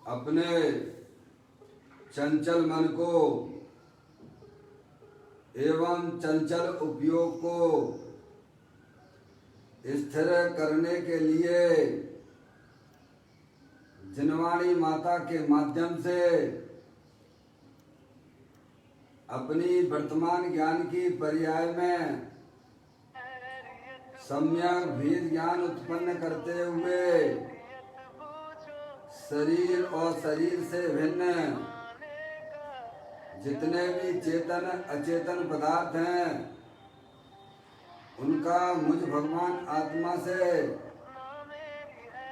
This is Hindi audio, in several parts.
अपने चंचल मन को एवं चंचल उपयोग को स्थिर करने के लिए जिनवाणी माता के माध्यम से अपनी वर्तमान ज्ञान की पर्याय में सम्यक भेद ज्ञान उत्पन्न करते हुए शरीर और शरीर से भिन्न जितने भी चेतन अचेतन पदार्थ हैं उनका मुझ भगवान आत्मा से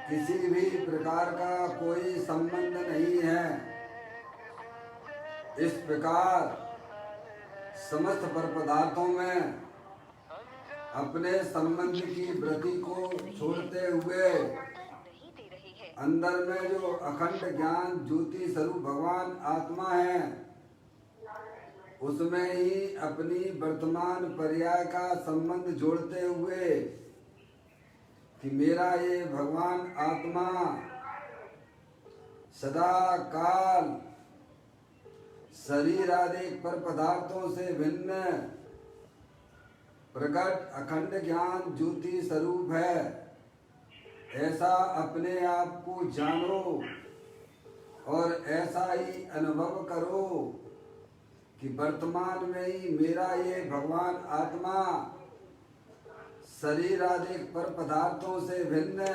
किसी भी प्रकार का कोई संबंध नहीं है। इस प्रकार समस्त पर पदार्थों में अपने संबंध की वृत्ति को छोड़ते हुए अंदर में जो अखंड ज्ञान ज्योति स्वरूप भगवान आत्मा है उसमें ही अपनी वर्तमान पर्याय का संबंध जोड़ते हुए कि मेरा ये भगवान आत्मा सदा काल शरीर आदि पर पदार्थों से भिन्न प्रकट अखंड ज्ञान ज्योति स्वरूप है। ऐसा अपने आप को जानो और ऐसा ही अनुभव करो कि वर्तमान में ही मेरा ये भगवान आत्मा शरीर आदि पर पदार्थों से भिन्न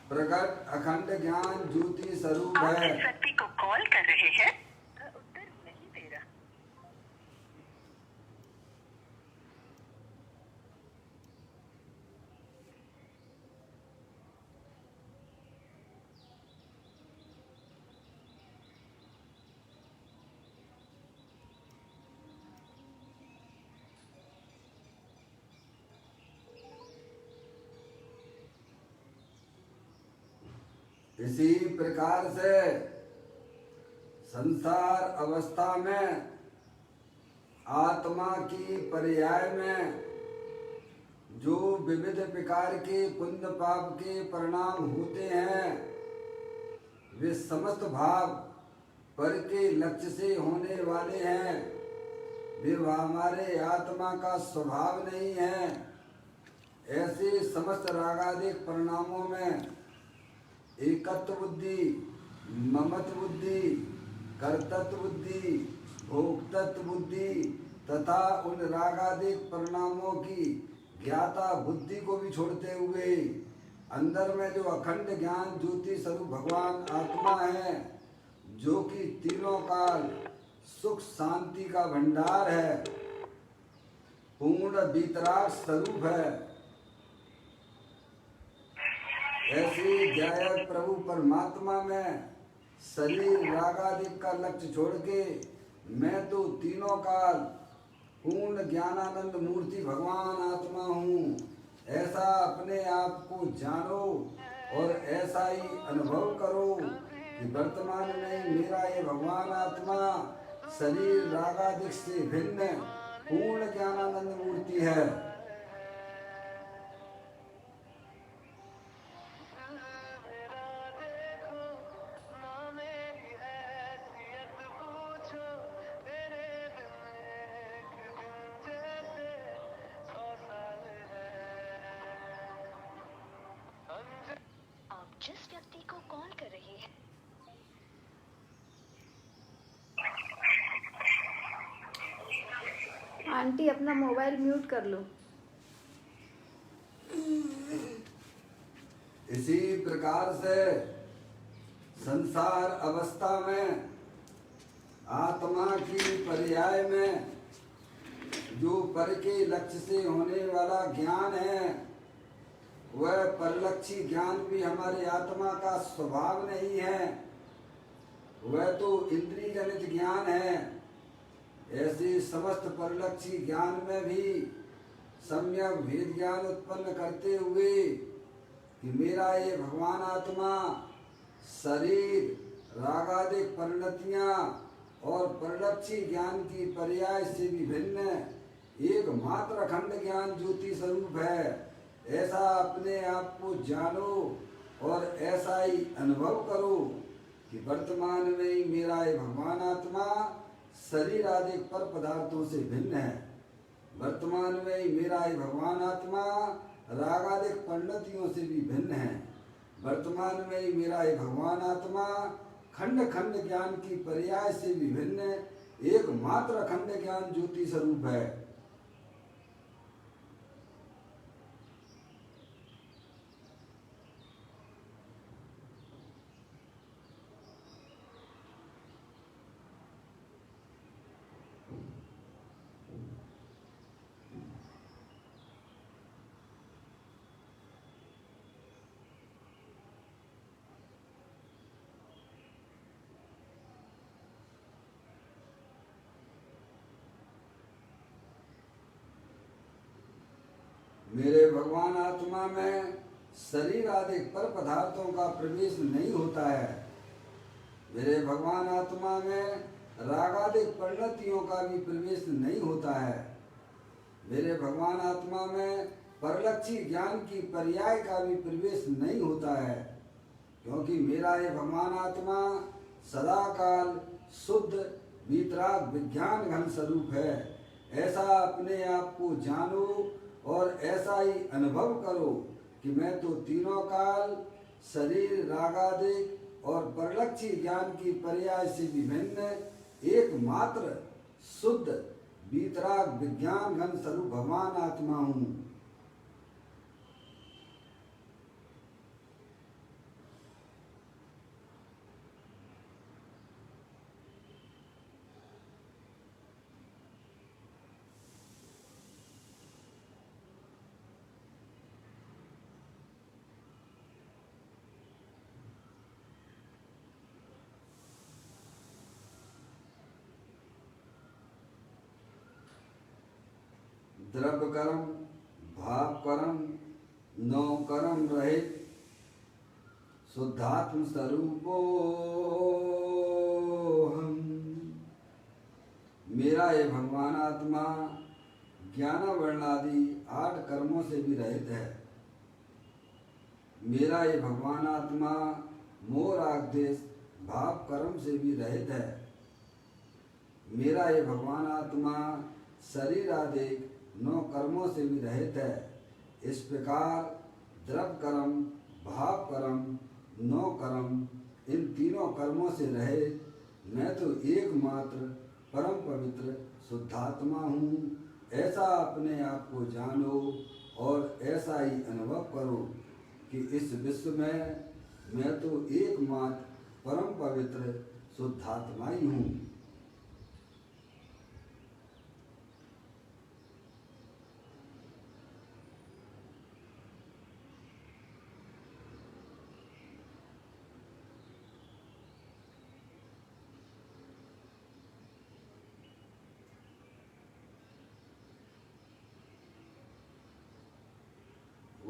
प्रकट अखंड ज्ञान ज्योति स्वरूप है। आप जिस व्यक्ति को कॉल कर रहे हैं उत्तर नहीं दे रहा। इसी प्रकार से संसार अवस्था में आत्मा की पर्याय में जो विविध प्रकार के पुण्य पाप के परिणाम होते हैं वे समस्त भाव पर के लक्ष्य से होने वाले हैं। वे हमारे आत्मा का स्वभाव नहीं है। ऐसे समस्त रागादिक परिणामों में एकत्व बुद्धि, ममत्व बुद्धि, कर्तृत्व बुद्धि, भोक्तृत्व बुद्धि तथा उन रागादिक परिणामों की ज्ञाता बुद्धि को भी छोड़ते हुए अंदर में जो अखंड ज्ञान ज्योति स्वरूप भगवान आत्मा है जो कि तीनों काल सुख शांति का भंडार है, पूर्ण वितराग स्वरूप है। ऐसे जय प्रभु परमात्मा में शरीर रागादिक का लक्ष्य छोड़ के मैं तो तीनों काल पूर्ण ज्ञानानंद मूर्ति भगवान आत्मा हूँ। ऐसा अपने आप को जानो और ऐसा ही अनुभव करो कि वर्तमान में मेरा ये भगवान आत्मा शरीर रागादिक से भिन्न पूर्ण ज्ञानानंद मूर्ति है। जिस व्यक्ति को कॉल कर रही है आंटी अपना मोबाइल म्यूट कर लो। इसी प्रकार से संसार अवस्था में आत्मा की पर्याय में जो पर के लक्ष्य से होने वाला ज्ञान है वह परलक्षी ज्ञान भी हमारे आत्मा का स्वभाव नहीं है। वह तो इंद्रिय जनित ज्ञान है। ऐसे समस्त परलक्षी ज्ञान में भी सम्यक भेद ज्ञान उत्पन्न करते हुए कि मेरा ये भगवान आत्मा शरीर रागादिक परिणतियाँ और परलक्षी ज्ञान की पर्याय से भी भिन्न एकमात्र अखंड ज्ञान ज्योति स्वरूप है। ऐसा अपने आप को जानो और ऐसा ही अनुभव करो कि वर्तमान में ही मेरा ये भगवान आत्मा शरीर आदि पर पदार्थों से भिन्न है। वर्तमान में ही मेरा ये भगवान आत्मा रागादिक परिणतियों से भी भिन्न है। वर्तमान में ही मेरा ये भगवान आत्मा खंड खंड ज्ञान की पर्याय से भी भिन्न एकमात्र अखंड ज्ञान ज्योति स्वरूप है। मेरे भगवान आत्मा में शरीर आदि पर पदार्थों का प्रवेश नहीं होता है। मेरे भगवान आत्मा में रागादिक परिणतियों का भी प्रवेश नहीं होता है। मेरे भगवान आत्मा में परलक्षी ज्ञान की पर्याय का भी प्रवेश नहीं होता है, क्योंकि मेरा ये भगवान आत्मा सदाकाल शुद्ध वीतराग विज्ञान घन स्वरूप है। ऐसा अपने आप को जानो और ऐसा ही अनुभव करो कि मैं तो तीनों काल शरीर रागादिक और परलक्षी ज्ञान की पर्याय से विभिन्न एकमात्र शुद्ध वीतराग विज्ञान घन स्वरूप भगवान आत्मा हूँ। द्रव्य कर्म भाव कर्म नौ कर्म रहित शुद्धात्म स्वरूपो हम। मेरा ये भगवान आत्मा ज्ञान वर्णादि 8 कर्मों से भी रहित है। मेरा ये भगवान आत्मा मोह राग द्वेष भाव कर्म से भी रहित है। मेरा ये भगवान आत्मा शरीर आदि 9 कर्मों से भी रहित है। इस प्रकार द्रव्य कर्म भाव कर्म 9 कर्म इन तीनों कर्मों से रहित मैं तो एकमात्र परम पवित्र शुद्धात्मा हूँ। ऐसा अपने आप को जानो और ऐसा ही अनुभव करो कि इस विश्व में मैं तो एकमात्र परम पवित्र शुद्धात्मा ही हूँ।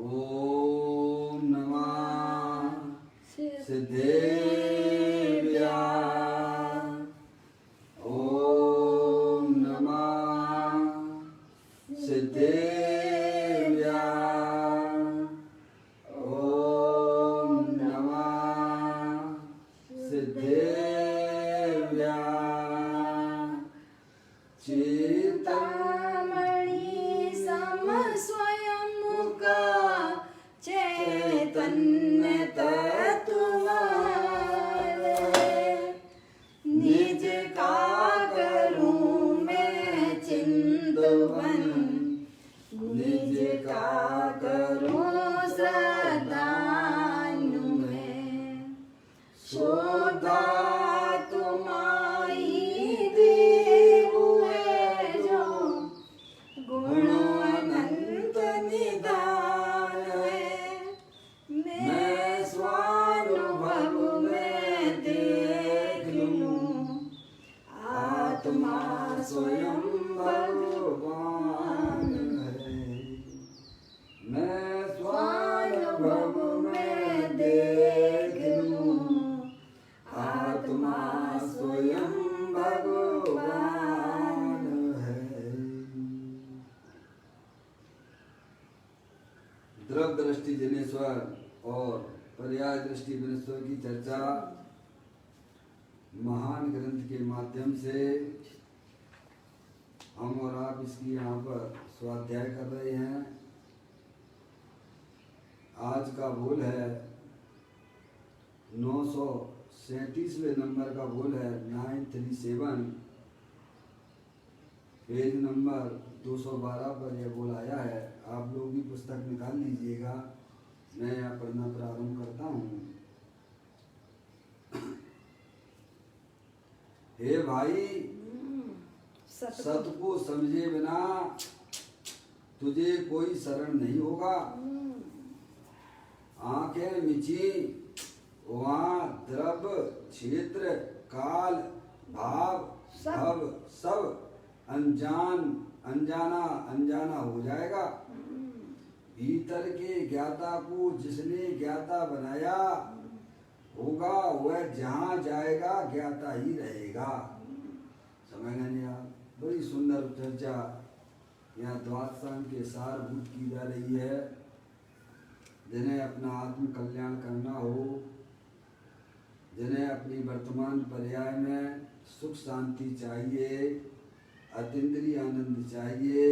ओम नमः सिद्धेभ्यः। ओम नमः सिद्धेभ्यः। ओम नमः सिद्धेभ्यः। चिंतामणि सम स्वयं का चैतन्य तत्वमाले, निज का करूं मैं चिंतवन, निज का करूं श्रद्धानु मैं। शोधा तुम्हारी देव है जो गुण अनंत निदान है। मैं स्वानुभव में देख लूं, आत्मा स्वयं भगवान है। मैं स्वानुभव में देख लूं, आत्मा स्वयं भगवान है। द्रव दृष्टि जनेश्वर और पर्याय दृष्टि विनेश्वर की चर्चा महान ग्रंथ के माध्यम से हम और आप इसकी यहाँ पर स्वाध्याय कर रहे हैं। आज का बोल है 937वें नंबर का बोल है 937, पेज नंबर 212 पर यह बोल आया है। आप लोग भी पुस्तक निकाल लीजिएगा, मैं यहाँ पढ़ना प्रारंभ करता हूँ। हे भाई, सत को समझे बिना तुझे कोई शरण नहीं होगा। आंखें मिची, वहाँ द्रव्य, क्षेत्र, काल, भाव, भव सब अनजाना हो जाएगा। भीतर के ज्ञाता को जिसने ज्ञाता बनाया होगा, वह जहाँ जाएगा ज्ञाता ही रहेगा। समझ गए आप? बड़ी सुंदर चर्चा यहाँ द्वादशांग के सारभूत की जा रही है। जिन्हें अपना आत्म कल्याण करना हो, जिन्हें अपनी वर्तमान पर्याय में सुख शांति चाहिए, अतीन्द्रिय आनंद चाहिए,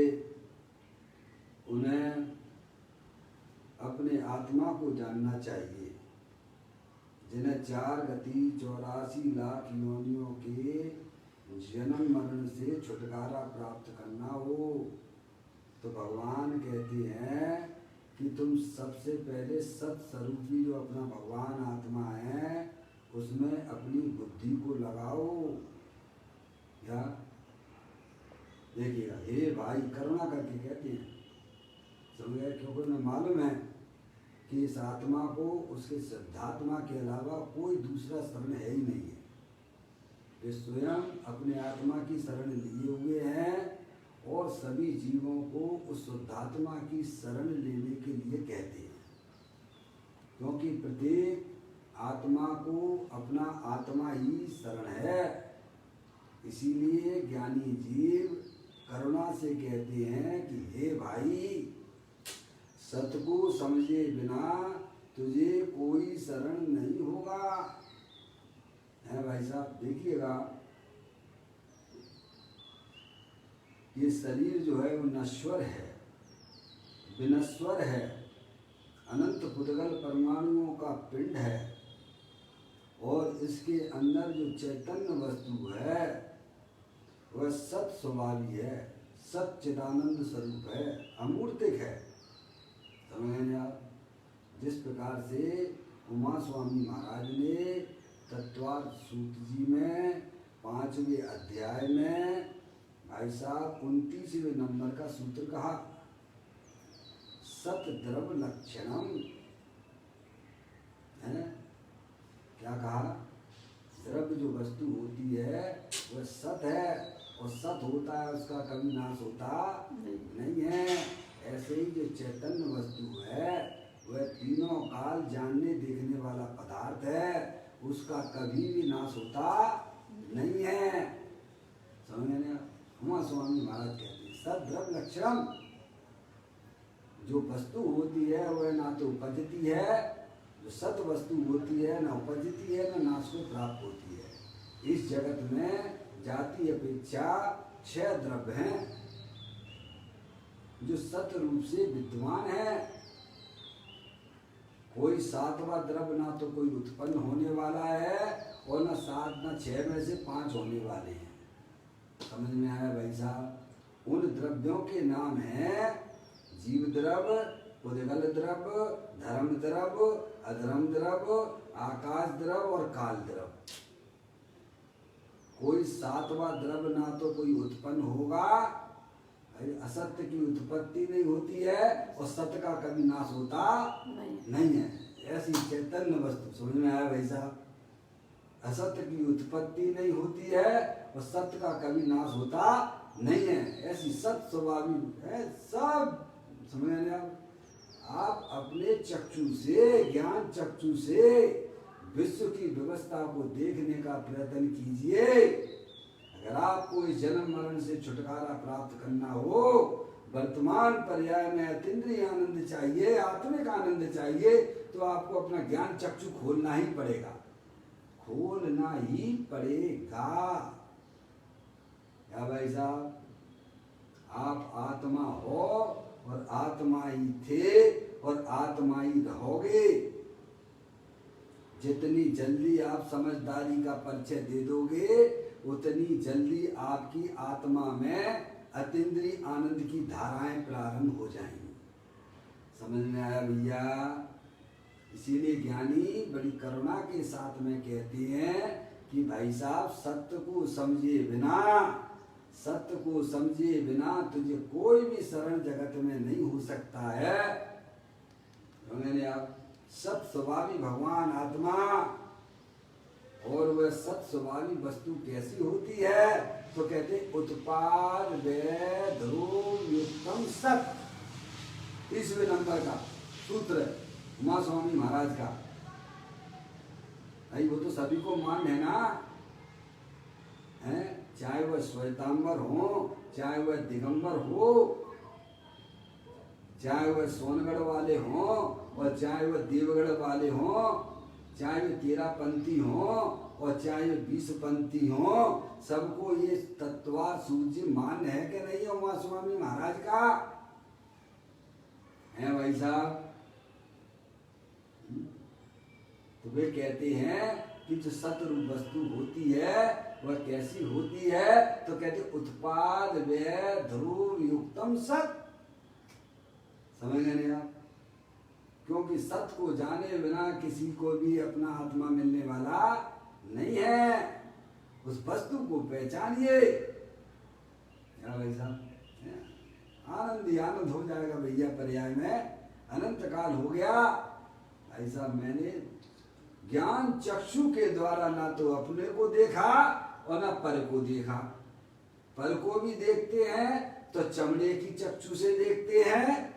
उन्हें अपने आत्मा को जानना चाहिए। जिन्हें 4 गति 84 लाख योनियों के जन्म मरण से छुटकारा प्राप्त करना हो, तो भगवान कहते हैं कि तुम सबसे पहले सत्स्वरूपी जो अपना भगवान आत्मा है उसमें अपनी बुद्धि को लगाओ। या देखिएगा, हे भाई, करुणा करके कहते हैं, समझे? क्योंकि उन्हें मालूम है कि इस आत्मा को उसके सिद्धात्मा के अलावा कोई दूसरा शरण है ही नहीं है। वे स्वयं अपने आत्मा की शरण लिए हुए हैं और सभी जीवों को उस शुद्धात्मा की शरण लेने के लिए कहते हैं। क्योंकि प्रत्येक आत्मा को अपना आत्मा ही शरण है। इसीलिए ज्ञानी जीव करुणा से कहते हैं कि हे भाई, सत को समझे बिना तुझे कोई शरण नहीं होगा। है भाई साहब, देखिएगा, ये शरीर जो है वो नश्वर है, विनश्वर है, अनंत पुद्गल परमाणुओं का पिंड है और इसके अंदर जो चैतन्य वस्तु है वह सत स्वभावी है, सच्चिदानंद स्वरूप है, अमूर्तिक है। समझ आप? जिस प्रकार से उमा स्वामी महाराज ने तत्वार्थ सूत्र जी में 5वें अध्याय में भाई साहब 29वें नंबर का सूत्र कहा, सत द्रव्य लक्षणम है। क्या कहा? द्रव्य जो वस्तु होती है वह सत है और सत होता है, उसका कभी नाश होता नहीं है। ऐसे ही जो चैतन्य वस्तु है वह तीनों काल जानने देखने वाला पदार्थ है, उसका कभी भी नाश होता नहीं है। समझ में? उमा स्वामी महाराज कहते हैं सद्रव्य लक्षणम, जो वस्तु होती है वह ना तो उपजती है, जो सत वस्तु होती है ना उपजती है ना नाश को प्राप्त होती है। इस जगत में जाति अपेक्षा 6 द्रव्य हैं जो सत रूप से विद्यमान है। कोई 7वां द्रव्य ना तो कोई उत्पन्न होने वाला है और ना 7 ना 6 में से 5 होने वाले हैं। समझ में आया भाई साहब? उन द्रव्यों के नाम हैं जीव द्रव्य, पुद्गल द्रव्य, धर्म द्रव्य, अधर्म द्रव्य, आकाश द्रव्य और काल द्रव्य। कोई 7वां द्रव्य ना तो कोई उत्पन्न होगा, असत्य की उत्पत्ति नहीं होती है और सत्य का कभी नाश होता नहीं है। ऐसी चैतन्य वस्तु, समझ में आया भाई साहब? असत्य की उत्पत्ति नहीं होती है और सत्य का कभी नाश होता नहीं है। ऐसी सत स्वभावी है सब। समझ में आया? आप अपने चक्षु से, ज्ञान चक्षु से विश्व की व्यवस्था को देखने का प्रयत्न कीजिए। अगर आपको इस जन्म मरण से छुटकारा प्राप्त करना हो, वर्तमान पर्याय में अतीन्द्रिय आनंद चाहिए, आत्मिक आनंद चाहिए, तो आपको अपना ज्ञान चक्षु खोलना ही पड़ेगा। खोलना ही पड़ेगा। क्या भाई साहब, आप आत्मा हो और आत्मा ही थे और आत्मा ही रहोगे। जितनी जल्दी आप समझदारी का परिचय दे दोगे उतनी जल्दी आपकी आत्मा में अतीन्द्रिय आनंद की धाराएं प्रारंभ हो जाएंगी। समझ में आया भैया? इसीलिए ज्ञानी बड़ी करुणा के साथ में कहते हैं कि भाई साहब, सत्य को समझे बिना, सत्य को समझे बिना तुझे कोई भी शरण जगत में नहीं हो सकता है। मैंने आप सत स्वभावी भगवान आत्मा, और वह सत स्वभावी वस्तु कैसी होती है? तो कहते उत्पाद वे ध्रुव युक्तम सत। 30वें नंबर का सूत्र है उमा स्वामी महाराज का। भाई वो तो सभी को मान है ना, है? चाहे वह श्वेतांबर हो, चाहे वह दिगंबर हो, चाहे वह सोनगढ़ वाले हो और चाहे वह देवगढ़ वाले हो, चाहे वे 13 पंथी हो और चाहे वे 20 पंथी हो, सबको ये तत्वार सूर्य मान है कि नहीं है उमा स्वामी महाराज का? है भाई साहब? तो वे कहते हैं कि जो सतरूप वस्तु होती है वह कैसी होती है? तो कहते उत्पाद वे ध्रुव युक्तम सत। समझ गए नहीं आप? क्योंकि सत्य को जाने बिना किसी को भी अपना आत्मा मिलने वाला नहीं है। उस वस्तु को पहचानिए। क्या भाई साहब? आनंद ही आनंद हो जाएगा भैया। पर्याय में अनंत काल हो गया। भाई साहब, मैंने ज्ञान चक्षु के द्वारा ना तो अपने को देखा और ना पर को देखा। पर को भी देखते हैं तो चमड़े की चक्षु से देखते हैं,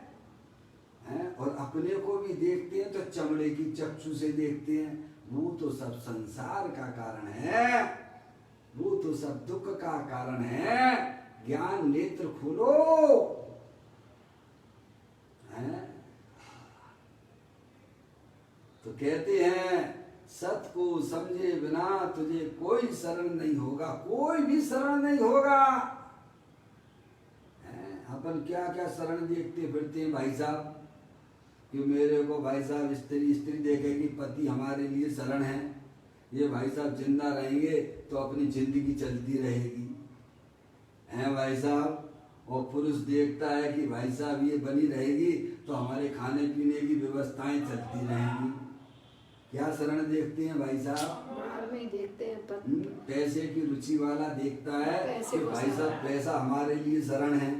और अपने को भी देखते हैं तो चमड़े की चक्षु से देखते हैं। वो तो सब संसार का कारण है, वो तो सब दुख का कारण है। ज्ञान नेत्र खोलो, है? तो कहते हैं सत्य को समझे बिना तुझे कोई शरण नहीं होगा, कोई भी शरण नहीं होगा। अपन क्या क्या शरण देखते फिरते हैं भाई साहब, कि मेरे को भाई साहब स्त्री देखेगी, पति हमारे लिए शरण है। ये भाई साहब जिंदा रहेंगे तो अपनी जिंदगी चलती रहेगी, है भाई साहब। और पुरुष देखता है कि भाई साहब ये बनी रहेगी तो हमारे खाने पीने की व्यवस्थाएं चलती रहेंगी। क्या शरण देखते हैं भाई साहब? बाहर में ही देखते हैं। पैसे की रुचि वाला देखता है कि भाई साहब पैसा हमारे लिए शरण है,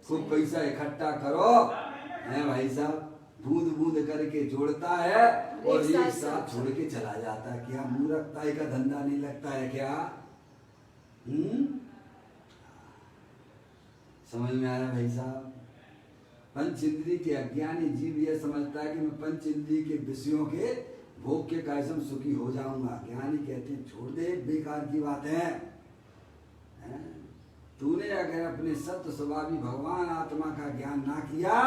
खूब पैसा इकट्ठा करो, है भाई साहब। बूंद बूंद करके जोड़ता है और एक साथ छोड़ के चला जाता है। क्या मूर्खताई का धंधा नहीं लगता है क्या? समझ में आया भाई साहब? पंच इंद्रिय के अज्ञानी जीव यह समझता है कि मैं पंच इंद्रिय के विषयों के भोग के कायसम सुखी हो जाऊंगा। ज्ञानी कहते हैं छोड़ दे, बेकार की बात है। तूने अगर अपने सत्य स्वभावी भगवान आत्मा का ज्ञान ना किया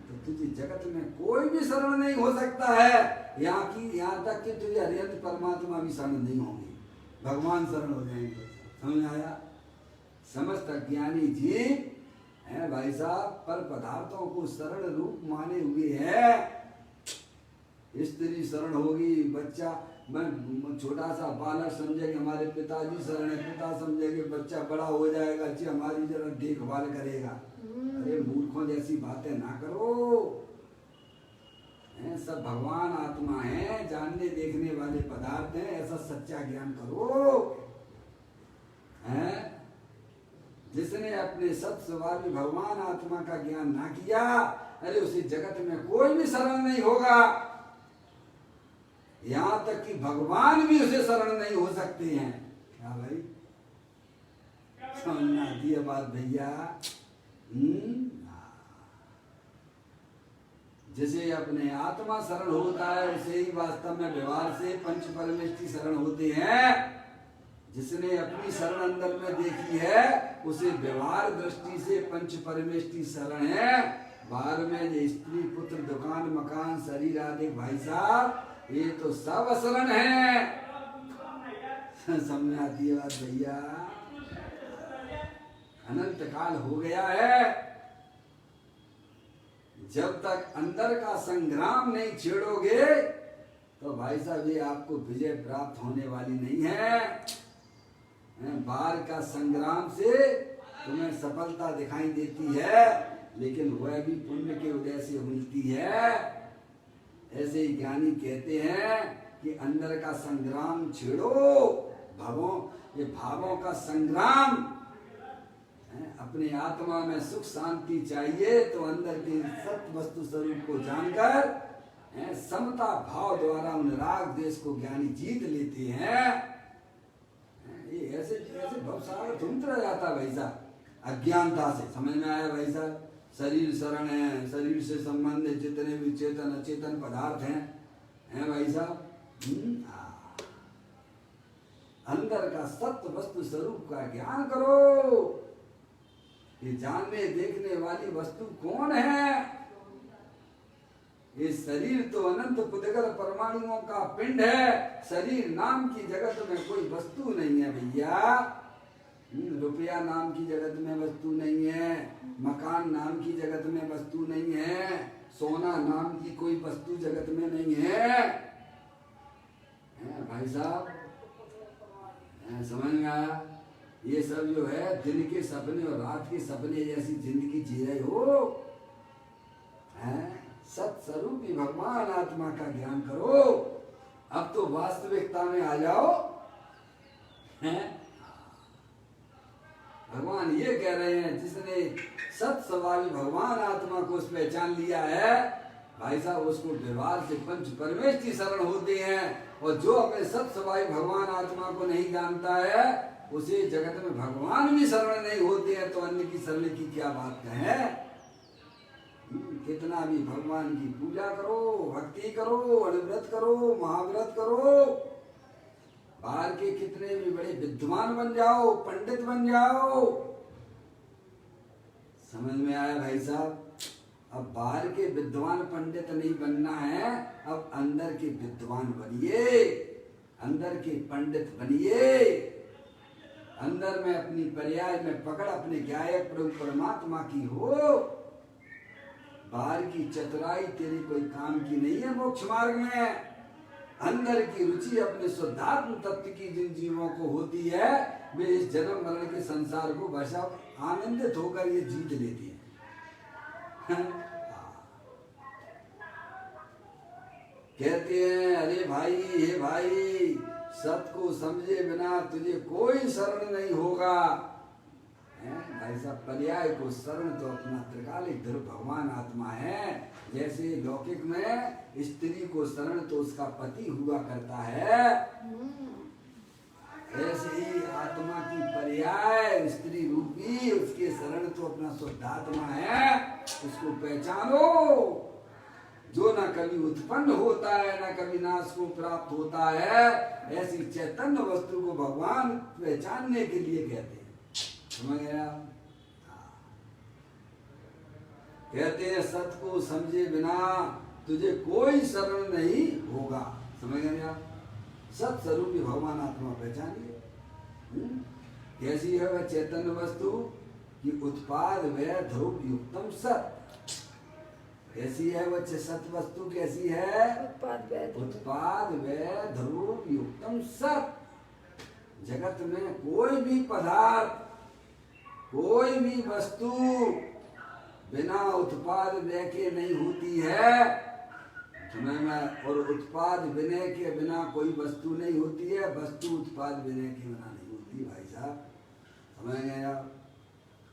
तो तुझे जगत में कोई भी शरण नहीं हो सकता है। यहाँ तक कि तुझे हरिहर परमात्मा भी शरण नहीं होंगे, भगवान शरण हो जाएंगे। समझ आया? समस्त ज्ञानी जी है भाई साहब, पर पदार्थों को शरण रूप माने हुए है। स्त्री शरण होगी, बच्चा छोटा सा बालक समझेगा हमारे पिताजी शरण है, पिता समझेंगे बच्चा बड़ा हो जाएगा जी हमारी जरा देखभाल करेगा। अरे मूर्खों जैसी बातें ना करो, सब भगवान आत्मा है, जानने देखने वाले पदार्थ हैं। ऐसा सच्चा ज्ञान करो। हैं? जिसने अपने सत स्वभावी भगवान आत्मा का ज्ञान ना किया, अरे उसे जगत में कोई भी शरण नहीं होगा। यहाँ तक कि भगवान भी उसे शरण नहीं हो सकते हैं। क्या भाई समझना आती है बात भैया? जिसे अपने आत्मा शरण होता है उसे ही वास्तव में व्यवहार से पंच परमेष्टि शरण होते हैं। जिसने अपनी शरण अंदर में देखी है उसे व्यवहार दृष्टि से पंच परमेष्टि शरण है। बाहर में स्त्री पुत्र दुकान मकान शरीर आदि भाई साहब ये तो सब शरण है। समझ आती है बात भैया? अनंत काल हो गया है, जब तक अंदर का संग्राम नहीं छेड़ोगे तो भाई साहब ये आपको विजय प्राप्त होने वाली नहीं है। बाहर का संग्राम से तुम्हें सफलता दिखाई देती है, लेकिन वह भी पुण्य के उदय से मिलती है। ऐसे ही ज्ञानी कहते हैं कि अंदर का संग्राम छेड़ो, ये भावों का संग्राम। अपने आत्मा में सुख शांति चाहिए तो अंदर के सत्य वस्तु स्वरूप को जानकर समता भाव द्वारा उन राग देश को ज्ञानी जीत लेते हैं। ये ऐसे ऐसे भवसागर घूमते रह जाता भाई साहब अज्ञानता से। समझ में आया भाई साहब? शरीर शरण है, शरीर से संबंधित जितने भी चेतन अचेतन पदार्थ हैं भाई साहब, अंदर का सत्य वस्तु स्वरूप का ज्ञान करो। ये जानने देखने वाली वस्तु कौन है? ये शरीर तो अनंत पुद्गल परमाणुओं का पिंड है। शरीर नाम की जगत में कोई वस्तु नहीं है भैया। रुपया नाम की जगत में वस्तु नहीं है, मकान नाम की जगत में वस्तु नहीं है, सोना नाम की कोई वस्तु जगत में नहीं है। भाई साहब समझ में आया? ये सब जो है दिन के सपने और रात के सपने जैसी जिंदगी जी रहे हो। सत्स्वरूपी भगवान आत्मा का ज्ञान करो। अब तो वास्तविकता में आ जाओ। भगवान ये कह रहे हैं, जिसने सत स्वभावी भगवान आत्मा को पहचान लिया है भाई साहब, उसको व्यवहार से पंच परमेश की शरण होते हैं। और जो अपने सत स्वभावी भगवान आत्मा को नहीं जानता है, उसे जगत में भगवान भी शरण नहीं होते हैं, तो अन्य की शरण की क्या बात कहें? कितना भी भगवान की पूजा करो, भक्ति करो, अनुव्रत करो, महाव्रत करो, बाहर के कितने भी बड़े विद्वान बन जाओ, पंडित बन जाओ। समझ में आया भाई साहब? अब बाहर के विद्वान पंडित नहीं बनना है, अब अंदर के विद्वान बनिए, अंदर के पंडित बनिए। अंदर में अपनी पर्याय में पकड़ अपने गायक प्रभु परमात्मा की हो। बाहर की चतुराई तेरी कोई काम की नहीं है मोक्ष मार्ग में। अंदर की रुचि अपने शुद्धात्म तत्व की जिन जीवों को होती है, वे इस जन्म मरण के संसार को बस आनंदित होकर ये जीत लेती है। कहते हैं, अरे भाई, हे भाई, सत को समझे बिना तुझे कोई शरण नहीं होगा। भाई साहब, पर्याय को शरण तो अपना त्रिकालिक ध्रुव भगवान आत्मा है। जैसे लौकिक में स्त्री को शरण तो उसका पति हुआ करता है, ऐसे ही आत्मा की पर्याय स्त्री रूपी उसके शरण तो अपना शुद्धात्मा है। उसको पहचानो, जो न कभी उत्पन्न होता है न कभी नाश को प्राप्त होता है। ऐसी चैतन्य वस्तु को भगवान पहचानने के लिए कहते हैं। समझ गया? कहते हैं, सत को समझे बिना तुझे कोई शरण नहीं होगा। समझ गए आप? सत स्वरूपी भगवान आत्मा पहचानिए। कैसी है वह चैतन्य वस्तु? कि उत्पाद व ध्रुव युक्तम सत। कैसी है वह सत वस्तु? कैसी है? उत्पाद व ध्रुव युक्तम सत। जगत में कोई भी पदार्थ, कोई भी वस्तु बिना उत्पाद व्यय के नहीं होती है। समय में और उत्पाद विनय के बिना कोई वस्तु नहीं होती है। वस्तु उत्पाद विनय के बिना नहीं होती। भाई साहब समझ गए आप?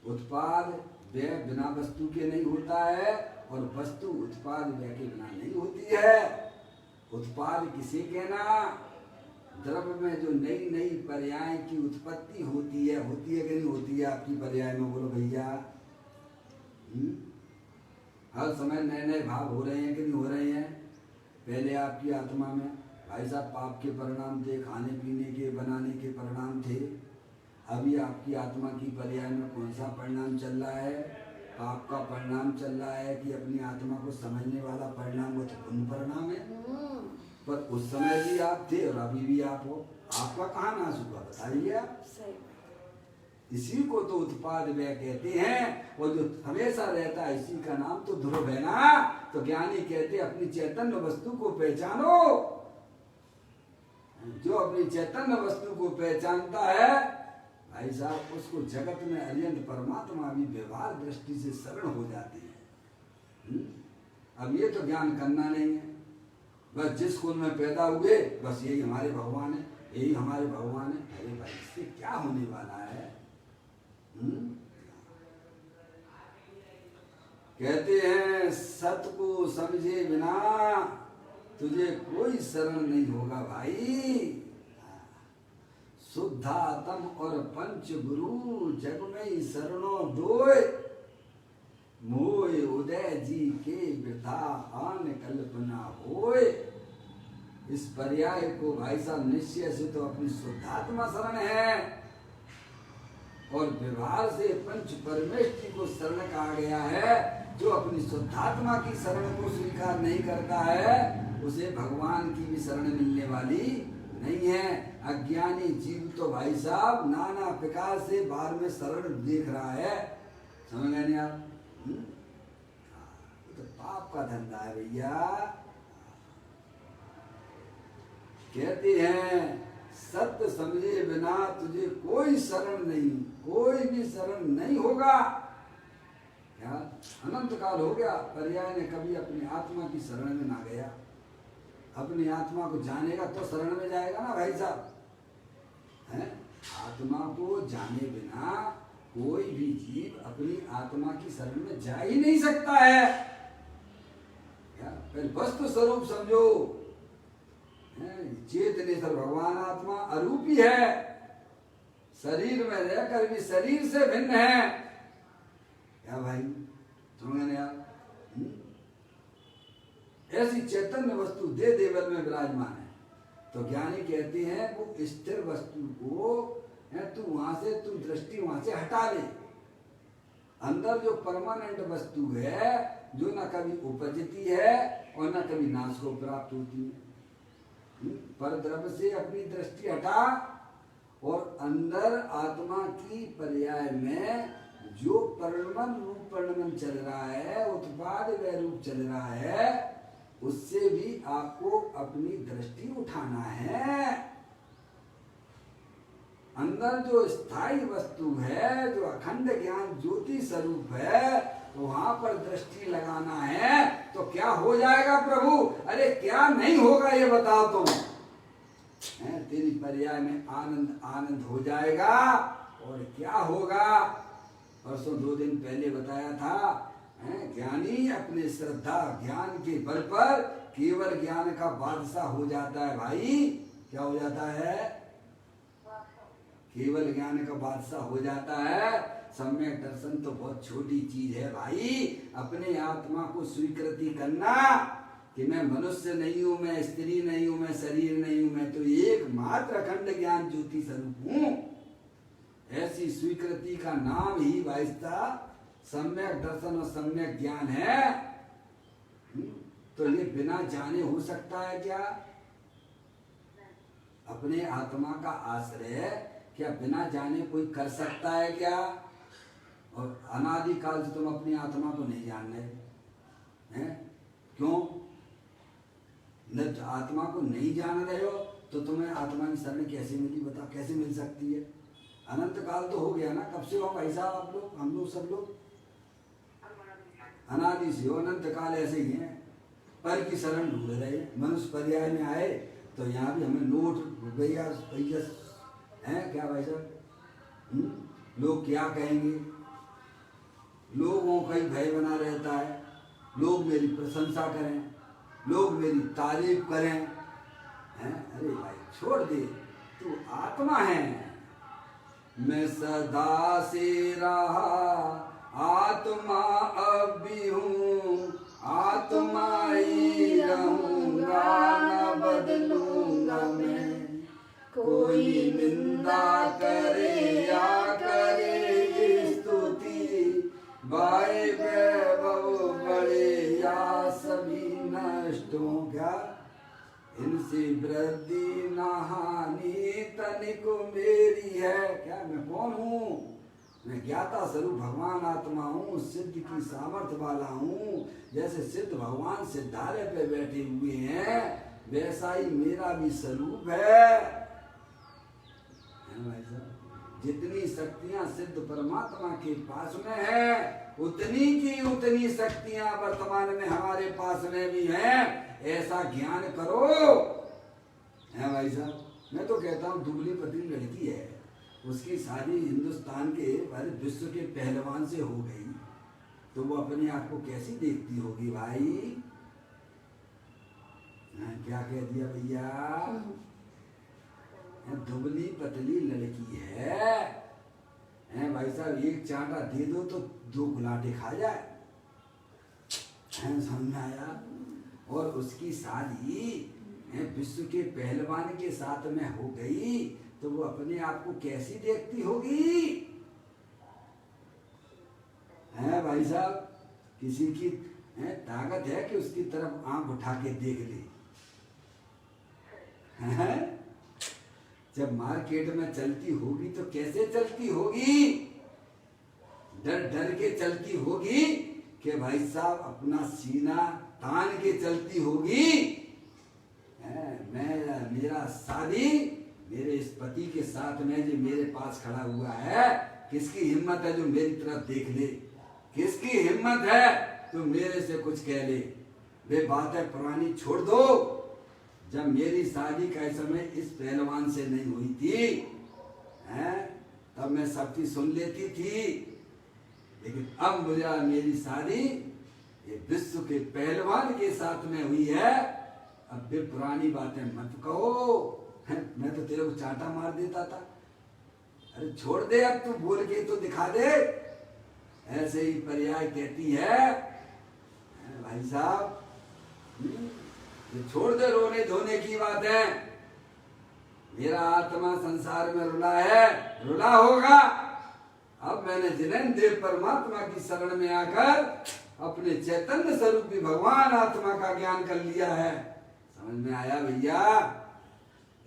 उत्पाद व्यय बिना वस्तु के नहीं होता है और वस्तु उत्पाद व्यय के बिना नहीं होती है। उत्पाद किसे कहना? द्रव्य में जो नई नई पर्याय की उत्पत्ति होती है कि नहीं होती है? आपकी पर्याय में बोलो भैया। हर समय नए नए भाव हो रहे हैं कि नहीं हो रहे हैं? पहले आपकी आत्मा में भाई साहब पाप के परिणाम थे, खाने पीने के बनाने के परिणाम थे। अभी आपकी आत्मा की पर्याय में कौन सा परिणाम चल रहा है? पाप का परिणाम चल रहा है कि अपनी आत्मा को समझने वाला परिणाम? वो तो पुण्य परिणाम है। पर उस समय भी आप थे और अभी भी आप हो। आपका कहाँ नाश हुआ बताइए आप। सही। इसी को तो उत्पाद व्यय कहते हैं, और जो हमेशा रहता है इसी का नाम तो ध्रुव है ना। तो ज्ञानी कहते हैं अपनी चैतन्य वस्तु को पहचानो। जो अपनी चैतन्य वस्तु को पहचानता है भाई साहब, उसको जगत में अरियंत परमात्मा भी व्यवहार दृष्टि से शरण हो जाती है। अब ये तो ज्ञान करना नहीं है, बस जिस कुल में पैदा हुए बस यही हमारे भगवान है, यही हमारे भगवान है। अरे भाई इससे क्या होने वाला है? कहते हैं सत्य को समझे बिना तुझे कोई शरण नहीं होगा भाई। शुद्धात्म और पंच गुरु जग में ही शरणों दोय, मोय उदय जी के वृथा आन कल्पना होय। इस पर्याय को भाई साहब निश्चय से तो अपनी शुद्धात्मा शरण है, और व्यवहार से पंच परमेष्टि को शरण कहा गया है। जो अपनी शुद्धात्मा की शरण को स्वीकार नहीं करता है उसे भगवान की भी शरण मिलने वाली नहीं है। अज्ञानी जीव तो भाई साहब नाना प्रकार से बाहर में शरण देख रहा है, समझ गए नहीं आप? तो पाप का धंधा है भैया। कहते हैं सत्य समझे बिना तुझे कोई शरण नहीं, कोई भी शरण नहीं होगा। क्या अनंत काल हो गया पर्याय ने कभी अपनी आत्मा की शरण में ना गया। अपनी आत्मा को जानेगा तो शरण में जाएगा ना भाई साहब, है? आत्मा को जाने बिना कोई भी जीव अपनी आत्मा की शरण में जा ही नहीं सकता है। क्या पहले वस्तु स्वरूप समझो, चेतनेश्वर भगवान आत्मा अरूपी है, शरीर में रहकर भी शरीर से भिन्न है। क्या भाई समझ आप? ऐसी चैतन्य वस्तु दे देवल में विराजमान है। तो ज्ञानी कहते हैं वो स्थिर वस्तु को तू वहां से तू दृष्टि वहां से हटा ले। अंदर जो परमानेंट वस्तु है जो न कभी उपजती है और न कभी नाश को प्राप्त होती है, पर द्रव्य से अपनी दृष्टि हटा, और अंदर आत्मा की पर्याय में जो परिणमन रूप परिणमन चल रहा है, उत्पाद व रूप चल रहा है, उससे भी आपको अपनी दृष्टि उठाना है। अंदर जो स्थायी वस्तु है, जो अखंड ज्ञान ज्योति स्वरूप है, तो वहां पर दृष्टि लगाना है। तो क्या हो जाएगा प्रभु? अरे क्या नहीं होगा ये बताओ तुम। तेरी पर्याय में आनंद आनंद हो जाएगा। और क्या होगा? परसों 2 दिन पहले बताया था, ज्ञानी अपने श्रद्धा ज्ञान के बल पर केवल ज्ञान का बादशाह हो जाता है भाई। क्या हो जाता है? केवल ज्ञान का बादशाह हो जाता है। सम्यक दर्शन तो बहुत छोटी चीज है भाई। अपने आत्मा को स्वीकृति करना कि मैं मनुष्य नहीं हूं, मैं स्त्री नहीं हूं, मैं शरीर नहीं हूं, मैं तो एकमात्र अखंड ज्ञान ज्योति स्वरूप हूं। ऐसी स्वीकृति का नाम ही वाइस्ता सम्यक दर्शन और सम्यक ज्ञान है। तो ये बिना जाने हो सकता है क्या? अपने आत्मा का आश्रय क्या बिना जाने कोई कर सकता है क्या? और अनादि काल से तुम अपनी आत्मा को नहीं जान रहे हैं। क्यों? जब आत्मा को नहीं जान रहे हो तो तुम्हें आत्मा की शरण कैसे मिली? बताओ कैसे मिल सकती है? अनंत काल तो हो गया ना। कब से हो भाई साहब आप लोग, हम लोग सब लोग? अनादि से हो। अनंत काल ऐसे ही है। पर की शरण ढूंढ रहे। मनुष्य पर्याय में आए तो यहाँ भी हमें नोट रुपया है क्या भाई साहब? लोग क्या कहेंगे? लोगों का ही भय बना रहता है। लोग मेरी प्रशंसा करें, लोग मेरी तारीफ करें, हैं? अरे भाई छोड़ दे, तू आत्मा है। मैं सदा से रहा आत्मा, अब भी हूँ आत्मा ही रहूंगा, न बदलूंगा मैं। कोई निंदा करे या करे स्तुति, बाए वैभव बड़े या सभी नष्ट हो। क्या इन से वृद्धि न हानि तनिक मेरी है। क्या मैं कौन हूँ? मैं ज्ञाता स्वरूप भगवान आत्मा हूँ, सिद्ध की सामर्थ्य वाला हूँ। जैसे सिद्ध भगवान सिद्धालय पे बैठे हुए हैं, वैसा ही मेरा भी स्वरूप है भाई साहब। जितनी शक्तियां सिद्ध परमात्मा के पास में है, उतनी की उतनी शक्तियां वर्तमान में हमारे पास में भी हैं। ऐसा ज्ञान करो है भाई साहब। मैं तो कहता हूँ दुबली पतली लड़की है, उसकी शादी हिंदुस्तान के विश्व के पहलवान से हो गई, तो वो अपने आप को कैसी देखती होगी भाई? क्या कह दिया भैया? दुबली पतली लड़की है भाई साहब। एक चांटा दे दो तो 2 गुलाटे खा जाए, समझ में आया? और उसकी शादी विश्व के पहलवान के साथ में हो गई, तो वो अपने आप को कैसी देखती होगी? है भाई साहब। किसी की ताकत है कि उसकी तरफ आंख उठा के देख ले? जब मार्केट में चलती होगी तो कैसे चलती होगी? डर डर के चलती होगी कि भाई साहब अपना सीना तान के चलती होगी। मेरा शादी मेरे इस पति के साथ में जो मेरे पास खड़ा हुआ है, किसकी हिम्मत है जो मेरी तरफ देख ले? किसकी हिम्मत है तो मेरे से कुछ कह ले? वे बातें पुरानी छोड़ दो। जब मेरी शादी का समय इस पहलवान से नहीं हुई थी, तब मैं सब चीज सुन लेती थी, लेकिन अब मुझे मेरी शादी ये विश्व के पहलवान के साथ में हुई है। अब भी पुरानी बातें मत कहो। मैं तो तेरे को चांटा मार देता था। अरे छोड़ दे, अब तू बोल के तो दिखा दे। ऐसे ही पर्याय कहती है भाई साहब, ये छोड़ दे रोने धोने की बात है। मेरा आत्मा संसार में रुला है, रुला होगा। अब मैंने जिनेन्द्र देव परमात्मा की शरण में आकर अपने चैतन्य स्वरूपी भगवान आत्मा का ज्ञान कर लिया है। समझ में आया भैया?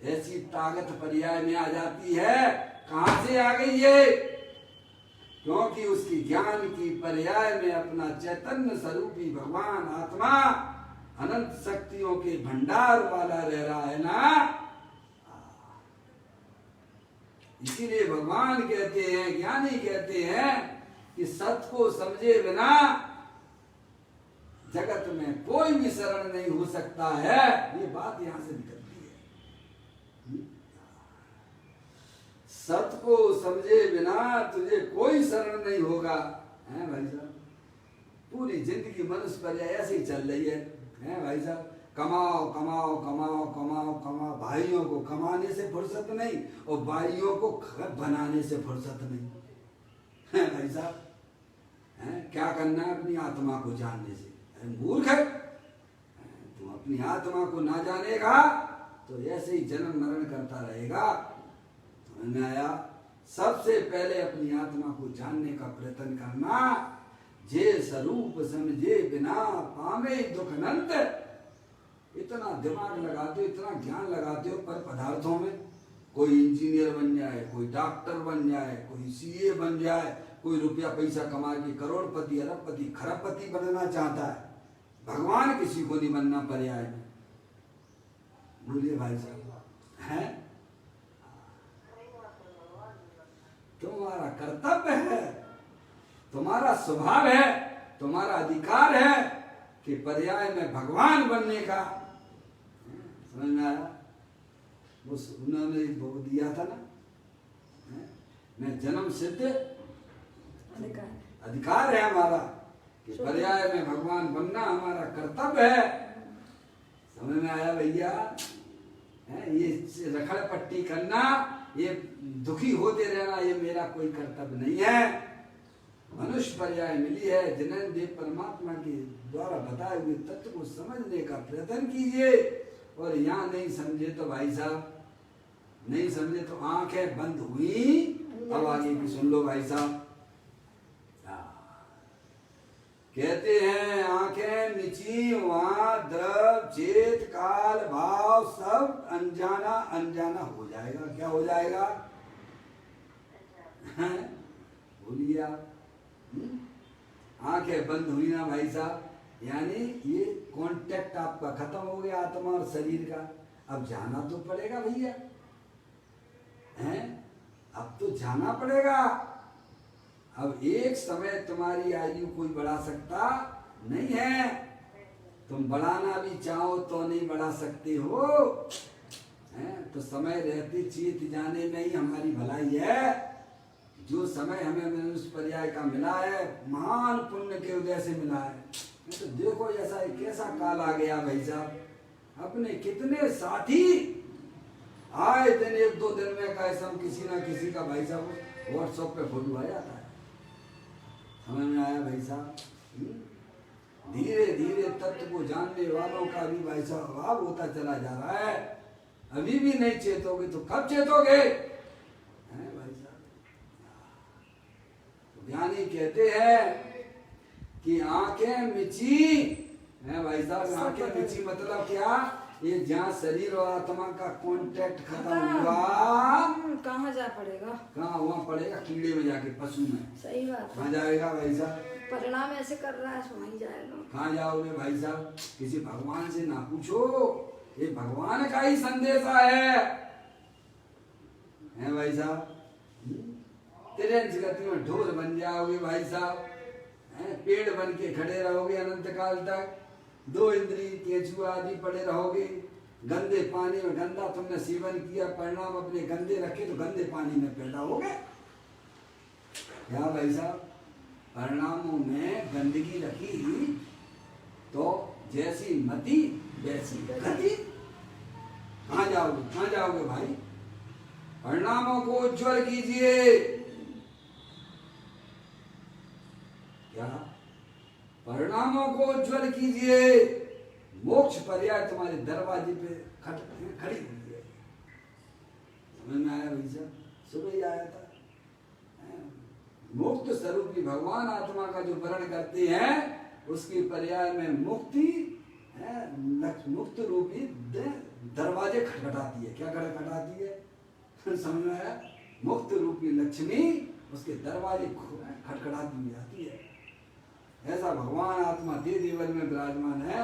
ऐसी ताकत पर्याय में आ जाती है। कहां से आ गई ये? क्योंकि उसकी ज्ञान की पर्याय में अपना चैतन्य स्वरूपी भगवान आत्मा अनंत शक्तियों के भंडार वाला रह रहा है ना। इसीलिए भगवान कहते हैं, ज्ञानी कहते हैं कि सत्य को समझे बिना जगत में कोई भी शरण नहीं हो सकता है। ये बात यहां से निकलती है। सत्य को समझे बिना तुझे कोई शरण नहीं होगा। है भाई साहब, पूरी जिंदगी मनुष्य पर ऐसे ही चल रही है भाई साहब। कमाओ कमाओ कमाओ कमाओ कमाओ, भाइयों को कमाने से फुर्सत नहीं और भाइयों को घर बनाने से फुर्सत नहीं। है भाई साहब, क्या करना है अपनी आत्मा को जानने से? मूर्ख है, तुम अपनी आत्मा को ना जानेगा तो ऐसे ही जन्म मरण करता रहेगा। समझ में आया? सबसे पहले अपनी आत्मा को जानने का प्रयत्न करना। जे स्वरूप समझे बिना पावे दुख अनंत। इतना दिमाग लगाते हो, इतना ज्ञान लगाते हो पर पदार्थों में। कोई इंजीनियर बन जाए, कोई डॉक्टर बन जाए, कोई सीए बन जाए, कोई रुपया पैसा कमा के करोड़पति अरबपति खरबपति बनना चाहता है। भगवान किसी को नहीं बनना पर्याय में। बोलिए भाई साहब, है तुम्हारा कर्तव्य है, तुम्हारा स्वभाव है, तुम्हारा अधिकार है कि पर्याय में भगवान बनने का। समझ में आया? वो उन्होंने दिया था ना, मैं जन्म सिद्ध अधिकार है हमारा कि पर्याय में भगवान बनना हमारा कर्तव्य है। समझ में आया भैया? ये रखड़ पट्टी करना, ये दुखी होते रहना, ये मेरा कोई कर्तव्य नहीं है। मनुष्य पर्याय मिली है, जिनेन्द्र देव परमात्मा के द्वारा बताए हुए तत्व को समझने का प्रयत्न कीजिए। और यहाँ नहीं समझे तो भाई साहब, नहीं समझे तो आंखें बंद हुई। अब आगे की सुन लो भाई साहब। कहते हैं आंखें मिची वहां द्रव चेत काल भाव सब अनजाना अनजाना हो जाएगा। क्या हो जाएगा? बोलिए आप। आंखें बंद हुई ना भाई साहब, यानी ये कांटेक्ट आपका खत्म हो गया आत्मा और शरीर का। अब जाना तो पड़ेगा भैया, हैं? अब तो जाना पड़ेगा। अब एक समय तुम्हारी आयु कोई बढ़ा सकता नहीं है। तुम बढ़ाना भी चाहो तो नहीं बढ़ा सकते हो, हैं? तो समय रहते चेत जाने में ही हमारी भलाई है। जो समय हमें मनुष्य पर्याय का मिला है महान पुण्य के उदय से मिला है। तो देखो ऐसा कैसा काल आ गया भाई साहब, अपने कितने साथी आए दिन एक दो दिन में कैसा किसी ना किसी का भाई साहब व्हाट्सएप पे फोटो आ जाता है। समझ में आया भाई साहब? धीरे धीरे तत्व को जानने वालों का भी भाई साहब अभाव होता चला जा रहा है। अभी भी नहीं चेतोगे तो कब चेतोगे? हैं भाई साहब? तो ज्ञानी कहते हैं कि आंखें मिची है भाई साहब। आंखें मिची मतलब क्या? ये जहाँ शरीर और आत्मा का कांटेक्ट खत्म हुआ, कहाँ जा पड़ेगा? कहाँ वहाँ पड़ेगा? कीड़े में जाके, पशु में। सही बात है। कहाँ जाएगा भाई साहब? परिणाम ऐसे कर रहा है वहीं जाएगा। कहाँ जाओगे भाई साहब? किसी भगवान से ना पूछो, ये भगवान का ही संदेशा है भाई साहब? तिरंज गति में ढोल बन जाओगे भाई साहब, पेड़ बन के खड़े रहोगे अनंत काल तक। दो इंद्री केंचुआ आदि पड़े रहोगे। गंदे पानी में गंदा तुमने सेवन किया, परिणाम अपने गंदे रखे तो गंदे पानी में पैदा हो गए। क्या भाई साहब? परिणामों में गंदगी रखी तो जैसी मति वैसी गति। कहाँ जाओगे? कहाँ जाओगे भाई? परिणामों को उज्ज्वल कीजिए। क्या? परिणामों को उज्ज्वल कीजिए। मोक्ष पर्याय तुम्हारे दरवाजे पे खड़ी हुई है। समझ में आया भाई साहब? सुबह ही आया था। मुक्त स्वरूपी भगवान आत्मा का जो वर्ण करते हैं उसकी पर्याय में मुक्ति मुक्त रूपी दरवाजे खटखटाती है। क्या खटखटाती है? समझ में आया? मुक्त रूपी लक्ष्मी उसके दरवाजे खटखटाती हुई आती है। ऐसा भगवान आत्मा दे देवर में विराजमान है।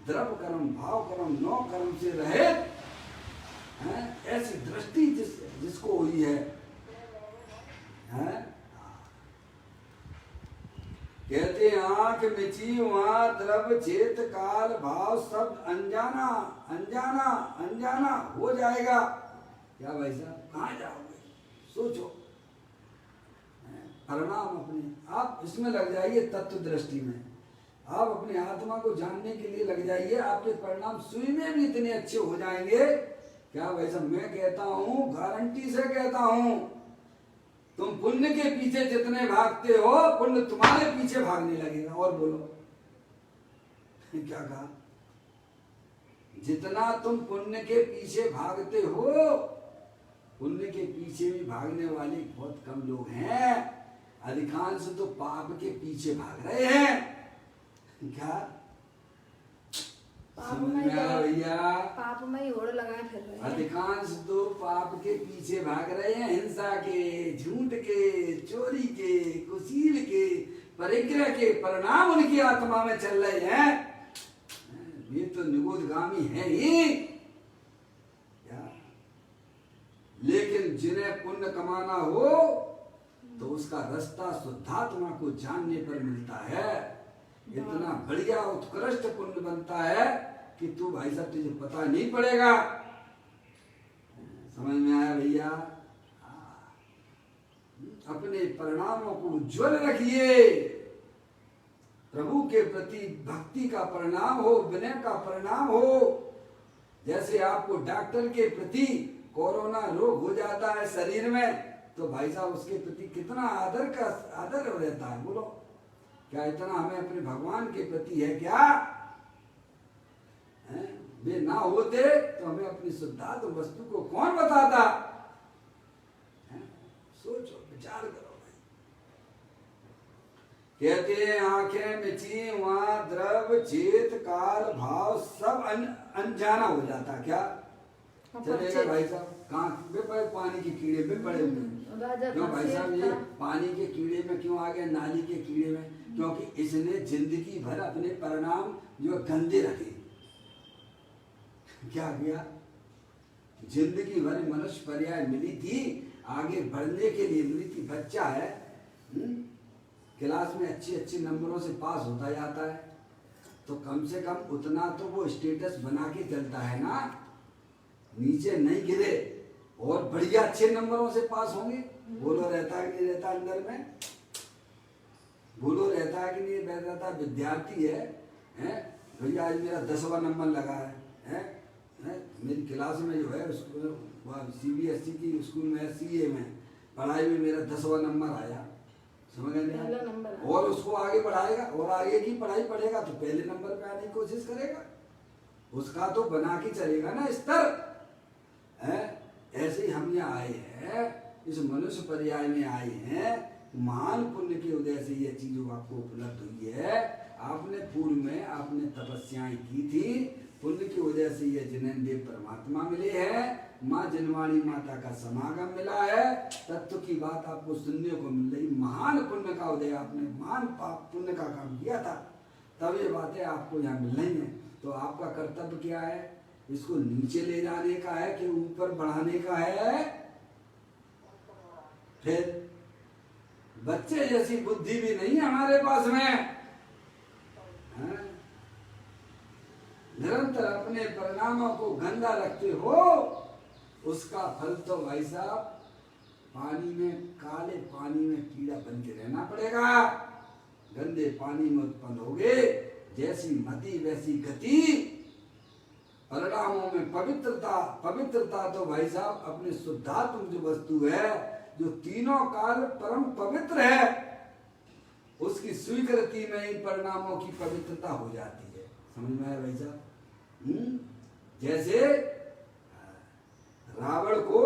द्रव कर्म भाव कर्म नौ कर्म से रहित ऐसी दृष्टि जिसको हुई है, कहते आंख मिची वहां द्रव चेत काल भाव सब अनजाना अनजाना अनजाना हो जाएगा। क्या भाई साहब? कहाँ जाओगे? सोचो। परिणाम अपने आप इसमें लग जाइए, तत्व दृष्टि में आप अपने आत्मा को जानने के लिए लग जाइए। आपके परिणाम सुई में भी इतने अच्छे हो जाएंगे। क्या भाई साहब? मैं कहता हूँ, गारंटी से कहता हूँ, तुम पुण्य के पीछे जितने भागते हो पुण्य तुम्हारे पीछे भागने लगेगा। और बोलो क्या कहा? जितना तुम पुण्य के पीछे भागते हो, पुण्य के पीछे भी भागने वाले बहुत कम लोग हैं। अधिकांश तो पाप के पीछे भाग रहे हैं। क्या? समझ में आया भैया? पाप में ही होड़ लगाए फिर रहे हैं। अधिकांश तो पाप के पीछे भाग रहे हैं। हिंसा के, झूठ के, चोरी के, कुशील के, परिग्रह के परिणाम उनकी आत्मा में चल रहे हैं। ये तो निगोदगामी है ही। क्या? लेकिन जिन्हें पुण्य कमाना हो तो उसका रास्ता शुद्धात्मा को जानने पर मिलता है। इतना बढ़िया उत्कृष्ट पुण्य बनता है कि तू भाई साहब तुझे पता नहीं पड़ेगा। समझ में आया भैया? अपने परिणामों को उज्ज्वल रखिए। प्रभु के प्रति भक्ति का परिणाम हो, विनय का परिणाम हो। जैसे आपको डॉक्टर के प्रति कोरोना रोग हो जाता है शरीर में, तो भाई साहब उसके प्रति कितना आदर रहता है। बोलो क्या इतना हमें अपने भगवान के प्रति है? क्या वे ना होते तो हमें अपनी शुद्धात्म वस्तु को कौन बताता? सोचो, विचार करो कहते हैं आंखें मिची वहां द्रव चेत काल भाव सब अनजाना हो जाता। क्या चलेगा भाई साहब? कहाँ पानी के कीड़े में पड़े हुए हैं। क्यों भाई साहब? ये पानी के कीड़े में क्यों आ गए, नाली के कीड़े में? क्योंकि इसने जिंदगी भर अपने परिणाम जो गंदे रखे। क्या किया? जिंदगी भर मनुष्य पर्याय मिली थी, आगे बढ़ने के लिए मिली थी। बच्चा है, क्लास में अच्छे नंबरों से पास होता जाता है, तो कम से कम उतना तो वो स्टेटस बना के चलता है ना, नीचे नहीं गिरे और बढ़िया अच्छे नंबरों से पास होंगे। बोलो रहता है कि नहीं रहता अंदर में? बोलो रहता है कि नहीं रहता? विद्यार्थी है भैया आज मेरा 10वां नंबर लगा है? मेरी क्लास में जो है CBSE की स्कूल में CA में पढ़ाई में मेरा 10वां नंबर आया, समझ गए? और उसको आगे बढ़ाएगा और आगे की पढ़ाई पढ़ेगा तो पहले नंबर पे आने की कोशिश करेगा, उसका तो बना के चलेगा ना स्तर। ऐसे ही हम यहाँ आए हैं, इस मनुष्य पर्याय में आए हैं, महान पुण्य के उदय से ये चीजों आपको उपलब्ध हुई है। आपने पूर्व में आपने तपस्याएं की थी, पुण्य के उदय से ये जिनेंद्रिय परमात्मा मिले हैं, माँ जनवाणी माता का समागम मिला है, तत्व की बात आपको सुनने को मिल रही। महान पुण्य का उदय, आपने महान पाप पुण्य का काम किया था, तब ये बातें आपको यहाँ मिल रही हैं। तो आपका कर्तव्य क्या है? इसको नीचे ले जाने का है कि ऊपर बढ़ाने का है? फिर बच्चे जैसी बुद्धि भी नहीं है हमारे पास में। निरंतर अपने परिणामों को गंदा रखते हो, उसका फल तो भाई साहब पानी में, काले पानी में कीड़ा बन के रहना पड़ेगा। गंदे पानी में उत्पन्न होगे, जैसी मति वैसी गति। परिणामों में पवित्रता तो भाई साहब अपने शुद्धात्म जो वस्तु है, जो तीनों काल परम पवित्र है, उसकी स्वीकृति में ही परिणामों की पवित्रता हो जाती है। समझ में आया भाई साहब? जैसे रावण को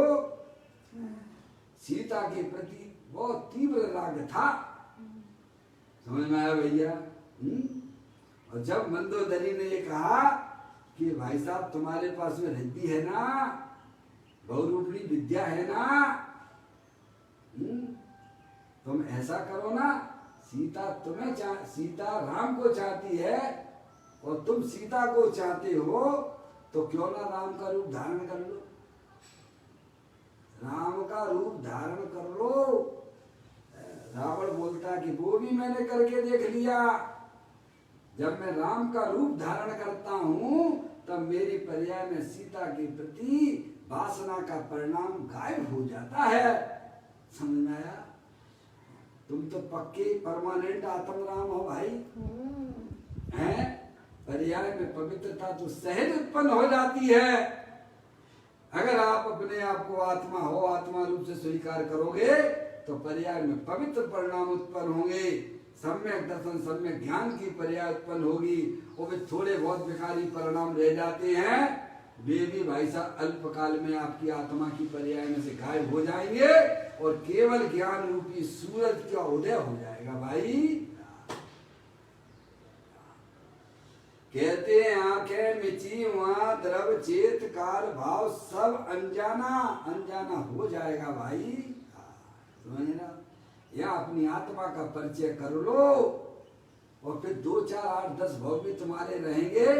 सीता के प्रति बहुत तीव्र राग था, समझ में आया भैया? और जब मंदोदरी ने ये कहा कि भाई साहब तुम्हारे पास में रिद्धि है ना, बहुरूपणी विद्या है ना, तुम ऐसा करो ना, सीता राम को चाहती है और तुम सीता को चाहते हो, तो क्यों ना राम का रूप धारण कर लो, राम का रूप धारण कर लो। रावण बोलता कि वो भी मैंने करके देख लिया, जब मैं राम का रूप धारण करता हूं तब मेरी पर्याय में सीता के प्रति वासना का परिणाम गायब हो जाता है। समझ में आया? तुम तो पक्के परमानेंट आत्म राम हो भाई, हैं? पर्याय में पवित्रता तो सहज उत्पन्न हो जाती है। अगर आप अपने आप को आत्मा हो, आत्मा रूप से स्वीकार करोगे तो पर्याय में पवित्र परिणाम उत्पन्न होंगे, सम्यक दर्शन सम्यक ज्ञान की पर्याय उत्पन्न होगी। और वे थोड़े बहुत विकारी परिणाम रह जाते हैं, वे भी भाई साहब अल्पकाल में आपकी आत्मा की पर्याय में से गायब हो जाएंगे और केवल ज्ञान रूपी सूरज का उदय हो जाएगा भाई। कहते हैं आंखें मिची वहां द्रव चेत काल भाव सब अनजाना हो जाएगा भाई। समझे ना? या अपनी आत्मा का परिचय कर लो और फिर 2 4 8 10 भाव भी तुम्हारे रहेंगे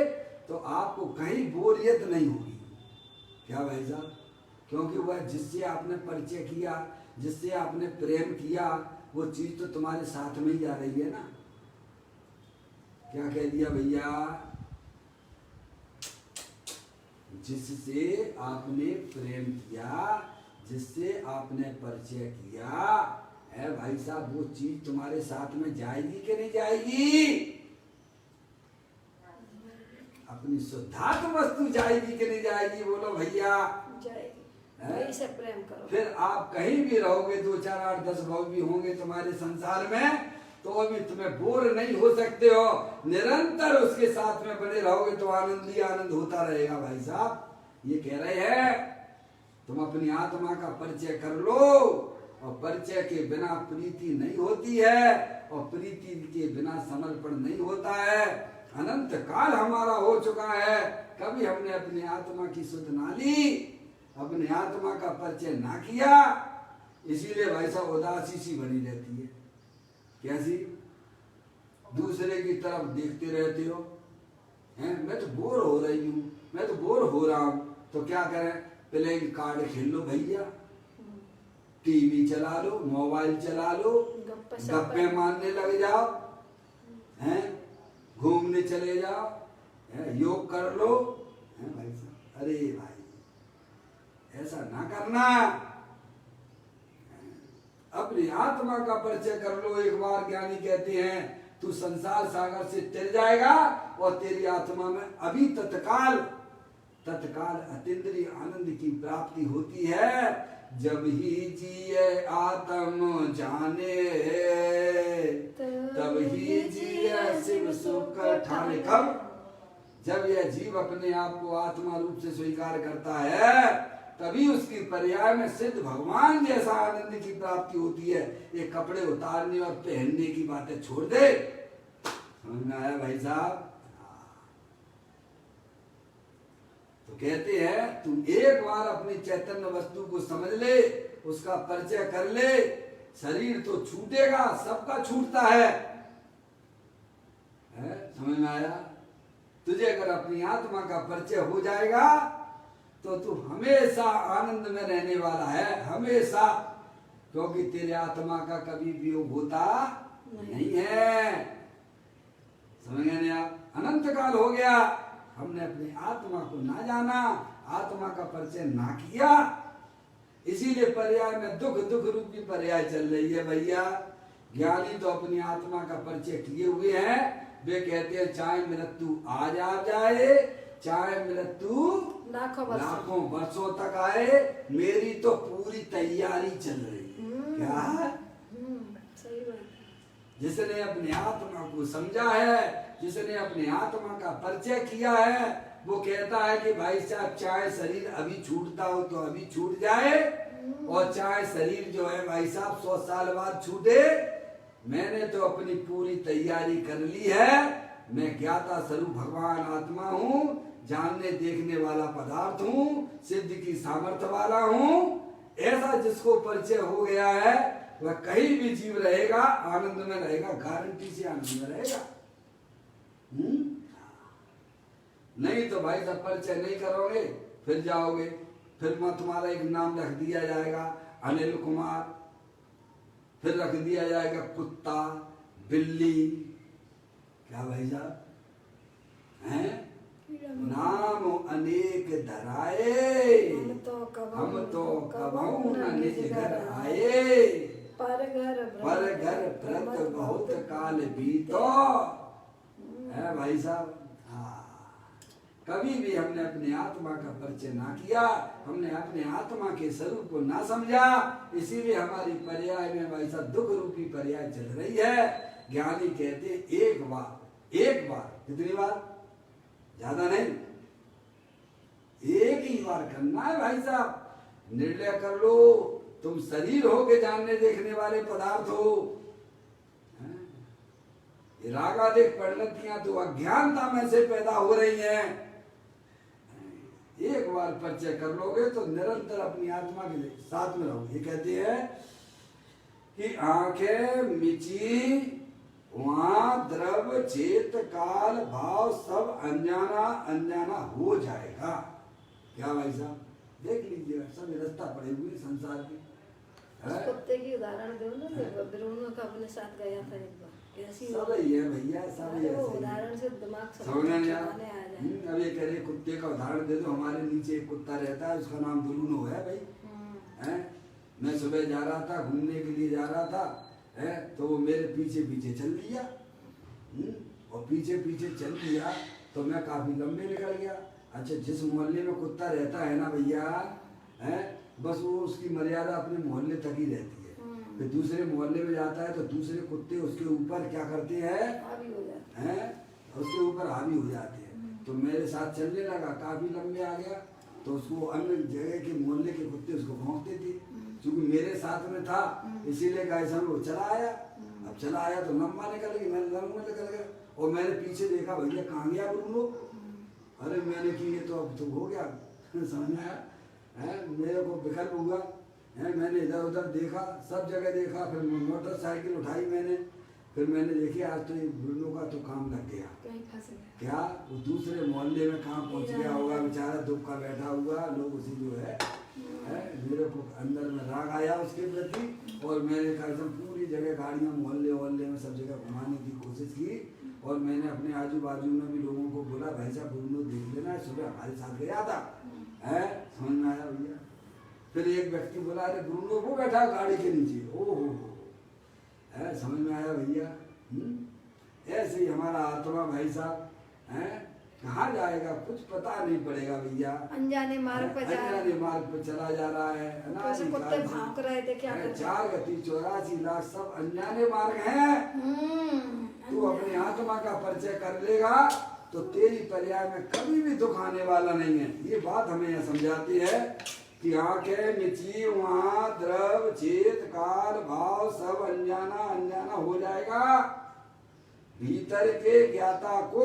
तो आपको कहीं बोरियत नहीं होगी। क्या भाई साहब? क्योंकि वह जिससे आपने परिचय किया, जिससे आपने प्रेम किया, वो चीज तो तुम्हारे साथ में ही जा रही है ना। क्या कह दिया भैया? जिससे आपने प्रेम किया, जिससे आपने परिचय किया है भाई साहब, वो चीज तुम्हारे साथ में जाएगी कि नहीं जाएगी? अपनी शुद्धात्म वस्तु जाएगी कि नहीं जाएगी? बोलो भैया। जाएगी। से प्रेम करो। फिर आप कहीं भी रहोगे, 2 4 8 10 भाव भी होंगे तुम्हारे संसार में, तो अभी तुम्हें बोर नहीं हो सकते हो। निरंतर उसके साथ में बने रहोगे तो आनंद ही आनंद होता रहेगा भाई साहब। ये कह रहे हैं तुम अपनी आत्मा का परिचय कर लो और परिचय के बिना प्रीति नहीं होती है, और प्रीति के बिना समर्पण नहीं होता है। अनंत काल हमारा हो चुका है, कभी हमने अपनी आत्मा की सुध ना ली, अपनी आत्मा का परिचय ना किया, इसीलिए भाई साहब उदासी सी बनी रहती है। कैसी? दूसरे की तरफ देखते रहते हो, हैं? मैं तो बोर हो रही हूँ, मैं तो बोर हो रहा हूँ, तो क्या करें? प्लेइंग कार्ड खेल लो भैया, टीवी चला लो, मोबाइल चला लो, गप्पे मारने लग जाओ, हैं? घूमने चले जाओ, हैं? योग कर लो, हैं भाई साहब? अरे भाई ऐसा ना करना, अपनी आत्मा का परिचय कर लो एक बार। ज्ञानी कहते हैं तू संसार सागर से तिर जाएगा और तेरी आत्मा में अभी तत्काल अतीन्द्रिय आनंद की प्राप्ति होती है। जब ही जिए आत्म जाने, तब ही जिए शिव सुख ठाने। कब? जब यह जीव अपने आप को आत्मा रूप से स्वीकार करता है, तभी उसकी पर्याय में सिद्ध भगवान जैसा आनंद की प्राप्ति होती है। ये कपड़े उतारने और पहनने की बातें छोड़ दे। समझ में आया भाई साहब? तो कहते हैं तू एक बार अपनी चैतन्य वस्तु को समझ ले, उसका परिचय कर ले, शरीर तो छूटेगा, सबका छूटता है? समझ में आया? तुझे अगर अपनी आत्मा का परिचय हो जाएगा तो तू हमेशा आनंद में रहने वाला है, हमेशा, क्योंकि तेरे आत्मा का कभी वियोग होता नहीं है। समझ गए आप? अनंत काल हो गया, हमने अपनी आत्मा को ना जाना, आत्मा का परिचय ना किया, इसीलिए पर्याय में दुख रूपी पर्याय चल रही है भैया। ज्ञानी तो अपनी आत्मा का परिचय किए हुए हैं, वे कहते हैं चाहे मृत्यु आज आ जाए, चाहे मृत्यु लाखों वर्षों तक आए, मेरी तो पूरी तैयारी चल रही है। क्या? सही बात। जिसने अपनी आत्मा को समझा है, जिसने अपनी आत्मा का परिचय किया है, वो कहता है कि भाई साहब चाहे शरीर अभी छूटता हो तो अभी छूट जाए, और चाहे शरीर जो है भाई साहब 100 साल बाद छूटे, मैंने तो अपनी पूरी तैयारी कर ली है। मैं ज्ञाता स्वरूप भगवान आत्मा हूँ, जानने देखने वाला पदार्थ हूँ, सिद्धि की सामर्थ्य वाला हूँ। ऐसा जिसको परिचय हो गया है वह कहीं भी जीव रहेगा, आनंद में रहेगा, गारंटी से आनंद में रहेगा। नहीं तो भाई साहब परिचय नहीं करोगे, फिर जाओगे, फिर तुम्हारा एक नाम रख दिया जाएगा अनिल कुमार, फिर रख दिया जाएगा कुत्ता, बिल्ली। क्या भाई साहब? हैं? नाम अनेक धराए, हम तो कबहू न निज घर आए, पर घर व्रत बहुत काल बीतो। है भाई साहब? कभी भी हमने अपने आत्मा का परिचय ना किया, हमने अपने आत्मा के स्वरूप को ना समझा, इसीलिए हमारी पर्याय में भाई साहब दुख रूपी पर्याय चल रही है। ज्ञानी कहते एक बार, कितनी बार? ज्यादा नहीं, एक ही बार करना है भाई साहब। निर्णय कर लो, तुम शरीर हो के जानने देखने वाले पदार्थ हो। ये रागाधिक परिणतियां तो अज्ञानता में से पैदा हो रही हैं। एक बार परिचय कर लोगे तो निरंतर अपनी आत्मा के साथ में रहोगे। ये कहते हैं कि आंखें मिची वहां द्रव चेत काल भाव सब अनजाना हो जाएगा। क्या भाई साहब? देख लीजिए, सब रास्ता पड़े हुए संसार के। कुत्ते की उदाहरण दो ना, ब्रूनो का अपने साथ गया था एक बार, सब ही है भैया, सब ही है। उदाहरण से दिमाग समझ आ जाए। अब ये कह रहे कुत्ते का उदाहरण दे दो। हमारे नीचे एक कुत्ता रहता है, उसका नाम ब्रूनो है भाई। हैं? मैं सुबह जा रहा था, घूमने के लिए जा रहा था, है तो वो मेरे पीछे पीछे चल दिया, और पीछे पीछे चल दिया तो मैं काफी लंबे निकल गया। अच्छा, जिस मोहल्ले में कुत्ता रहता है ना भैया, है बस वो उसकी मर्यादा अपने मोहल्ले तक ही रहती है। फिर दूसरे मोहल्ले में जाता है तो दूसरे कुत्ते उसके ऊपर क्या करते हैं, उसके ऊपर हावी हो जाते हैं। तो मेरे साथ चलने लगा, काफी लंबे आ गया, तो उसको अन्य जगह के मोहल्ले के कुत्ते उसको भौंकते थे। क्योंकि मेरे साथ में था, इसीलिए कैसा वो चला आया। अब चला आया तो लम्बा निकल गई, मैंने लम्बा निकल गया और मैंने पीछे देखा, भैया कहाँ गया ब्रूनो? अरे मैंने की ये तो अब तो हो गया, समझ में आया है, मेरे को विकल्प हुआ है। मैंने इधर उधर देखा, सब जगह देखा, फिर मोटरसाइकिल उठाई मैंने, फिर मैंने देखी आज तो ये ब्रूनो का तो काम लग गया। कहीं फंस गया। क्या वो दूसरे मोहल्ले में कहाँ पहुंच गया होगा बेचारा, दुख का बैठा हुआ। लोग उसी जो है मेरे को अंदर में राग आया उसके प्रति, और मैंने कहा एकदम पूरी जगह गाड़ियाँ मोहल्ले मोहल्ले में सब जगह घुमाने की कोशिश की, और मैंने अपने आजू बाजू में भी लोगों को बोला भाई साहब ब्रूनो देख लेना, सुबह हमारे साथ गया था है, समझ में आया भैया। फिर एक व्यक्ति बोला अरे ब्रूनो वो बैठा गाड़ी के नीचे, ओहो है, समझ में आया भैया। ऐसे ही हमारा आत्मा भाई साहब है, कहाँ जाएगा कुछ पता नहीं पड़ेगा भैया, अनजाने मार्ग पर जा रहा है, अनजाने मार्ग पर चला जा रहा है। कैसे कुत्ते भौंक रहे थे, क्या कर 4 गति 84 लाख सब अनजाने मार्ग हैं। तू अपनी आत्मा का परिचय कर लेगा तो तेरी पर्याय में कभी भी दुख आने वाला नहीं है। ये बात हमें यह समझाती है कि आंखें मिची वहाँ द्रव चेत काल भाव सब अनजाना अनजाना हो जाएगा। भीतर के ज्ञाता को,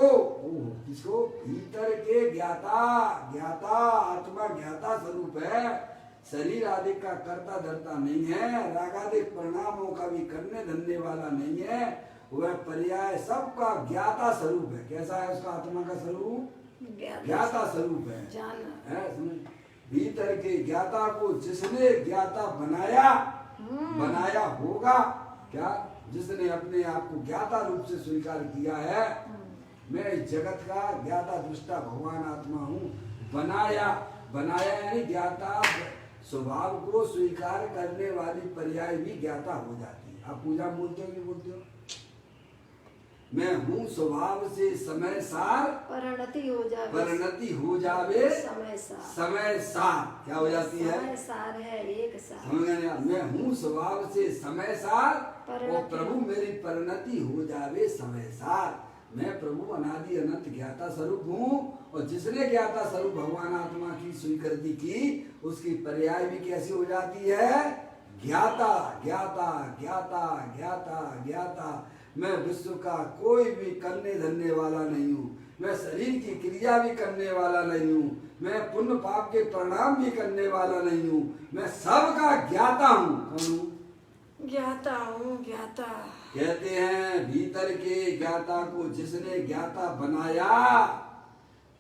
किसको? भीतर के ज्ञाता, ज्ञाता आत्मा ज्ञाता स्वरूप है, शरीर आदि का कर्ता धर्ता नहीं है, रागादिक परिणामों का भी करने धरने वाला नहीं है, वह पर्याय सबका ज्ञाता स्वरूप है। कैसा है उसका आत्मा का स्वरूप? ज्ञाता स्वरूप है, सुने? भीतर के ज्ञाता को जिसने ज्ञाता बनाया, बनाया होगा क्या? जिसने अपने आप को ज्ञाता रूप से स्वीकार किया है, मैं इस जगत का ज्ञाता दृष्टा भगवान आत्मा हूँ। बनाया, बनाया यानी ज्ञाता स्वभाव को स्वीकार करने वाली पर्याय भी ज्ञाता हो जाती है। आप पूजा बोलते हो कि बोलते हो? मैं हूँ स्वभाव से समय सार, परिणति हो जावे, परिणति हो जावे समय सार, समय सार। क्या हो जाती है? समय सार है एक सार। समझ गए? मैं हूँ स्वभाव से समय सार, और परिणति। प्रभु मेरी परिणति हो जावे समय सार। मैं प्रभु अनादि अनंत ज्ञाता स्वरूप हूँ, और जिसने ज्ञाता स्वरूप भगवान आत्मा की स्वीकृति की, उसकी पर्याय भी कैसी हो जाती है? ज्ञाता, ज्ञाता, ज्ञाता, ज्ञाता, ज्ञाता। मैं विश्व का कोई भी करने धरने वाला नहीं हूँ, मैं शरीर की क्रिया भी करने वाला नहीं हूँ, मैं पुण्य पाप के परिणाम भी करने वाला नहीं हूँ, मैं सबका ज्ञाता हूँ। कौन हूँ? ज्ञाता हूँ, ज्ञाता। कहते हैं भीतर के ज्ञाता को जिसने ज्ञाता बनाया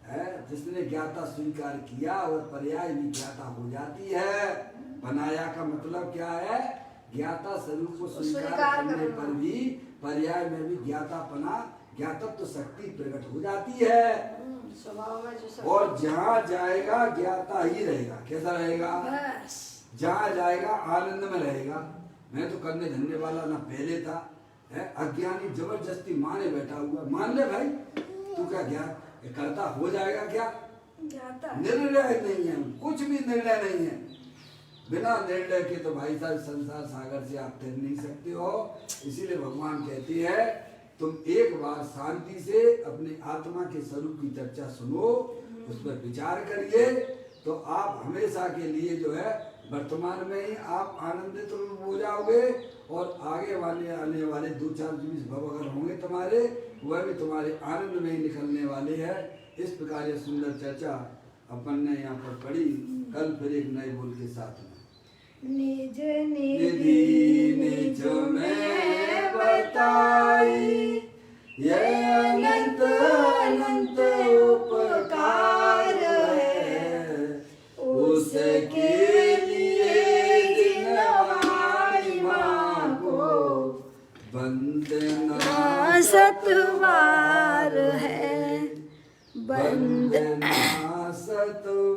है, जिसने ज्ञाता स्वीकार किया, और पर्याय भी ज्ञाता हो जाती है। बनाया का मतलब क्या है? ज्ञाता स्वरूप को स्वीकार करने पर भी पर्याय में भी ज्ञातापना, ज्ञातत्व तो शक्ति प्रकट हो जाती है। स्वभाव में जो और जहाँ जाएगा ज्ञाता ही रहेगा। कैसा रहेगा? बस जहाँ जाएगा आनंद में रहेगा। मैं तो करने धरने वाला ना पहले था, है अज्ञानी जबरदस्ती माने बैठा हुआ। मान ले भाई, तू क्या ज्ञान करता हो जाएगा? क्या ज्ञाता निर्णय नहीं है, कुछ भी निर्णय नहीं है। बिना निर्णय के तो भाई साहब संसार सागर से आप तैर नहीं सकते हो। इसीलिए भगवान कहती है तुम एक बार शांति से अपने आत्मा के स्वरूप की चर्चा सुनो, उस पर विचार करिए, तो आप हमेशा के लिए जो है वर्तमान में ही आप आनंदित हो जाओगे, और आगे वाले आने वाले 2-4 भव अगर होंगे तुम्हारे, वह भी तुम्हारे आनंद में ही निकलने वाले हैं। इस प्रकार ये सुंदर चर्चा अपन ने यहाँ पर पढ़ी। कल फिर एक नए बोल के साथ में निज निधि निज में बताई, यह अनंत अनंत उपकार है, उसके लिए जिनवाणी माँ को वंदना सतवार है, वंदना सतवार।